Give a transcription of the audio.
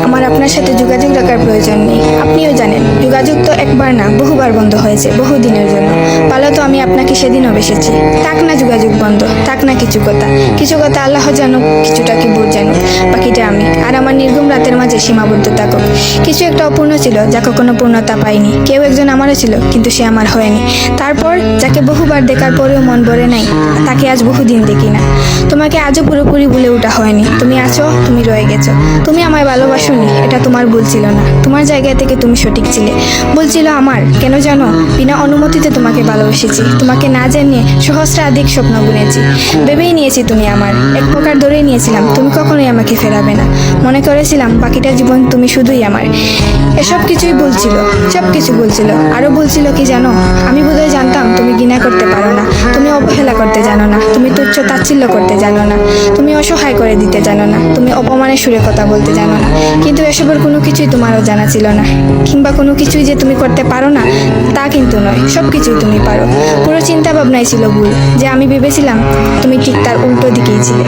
আমার আপনার সাথে যোগাযোগ রাখার প্রয়োজন নেই। আপনিও জানেন যোগাযোগ তো একবার না বহুবার বন্ধ হয়েছে, বহুদিনের জন্য। ভালো তো আমি আপনাকে সেদিনও বেসেছি। থাক না যোগাযোগ বন্ধ, থাক না কিছু কথা আল্লাহ জানুক, কিছুটা কি বুঝ জানুক, বাকিটা আমি। আর আমার নির্ঘুম রাতের মাঝে সীমাবদ্ধ থাকুক। কিছু একটা অপূর্ণ ছিল যা কখনো পূর্ণতা পায়নি। কেউ একজন আমারও ছিল, কিন্তু সে আমার হয়নি। তারপর যাকে বহুবার দেখার পরেও মন ভরে নাই, তাকে আজ বহুদিন দেখি না। তোমাকে আজও পুরোপুরি ভুলে ওঠা হয়নি। তুমি আছো, তুমি রয়ে গেছো। তুমি আমায় ভালোবাসোনি, এটা তোমার ভুল ছিল না। তোমার জায়গা থেকে তুমি সঠিক ছিলে। ভুল ছিল আমার। কেন জানো? বিনা অনুমতিতে তোমাকে ভালোবেসেছি। তোমাকে না জানিয়ে সহস্রাধিক স্বপ্ন বুনেছি। ভেবেই নিয়েছি তুমি আমার। এক প্রকার ধরেই নিয়েছিলাম তুমি কখনোই আমাকে ফেরাবে না। মনে করেছিলাম বাকিটা জীবন তুমি শুধুই আমার। এসব কিছুই ভুল ছিল, সব কিছু ভুল ছিল। আরো ভুল ছিল কি জানো? আমি বোধহয় জানতাম তুমি ঘৃণা করতে পারো না, তুমি অবহেলা করতে জানো না, তুমি তুচ্ছ তাচ্ছিল্য করতে জানো না, তুমি অসহায় করে দিতে জানো না, তুমি অপমানের সুরে কথা বলতে জানো না। কিন্তু এসবের কোনো কিছুই তোমারও জানা ছিল না, কিংবা কোনো কিছুই যে তুমি করতে পারো না তা কিন্তু নয়। সব কিছুই তুমি পারো। পুরো চিন্তা ভাবনাই ছিল ভুল। যে আমি ভেবেছিলাম তুমি ঠিক তার উল্টো দিকেই ছিলে।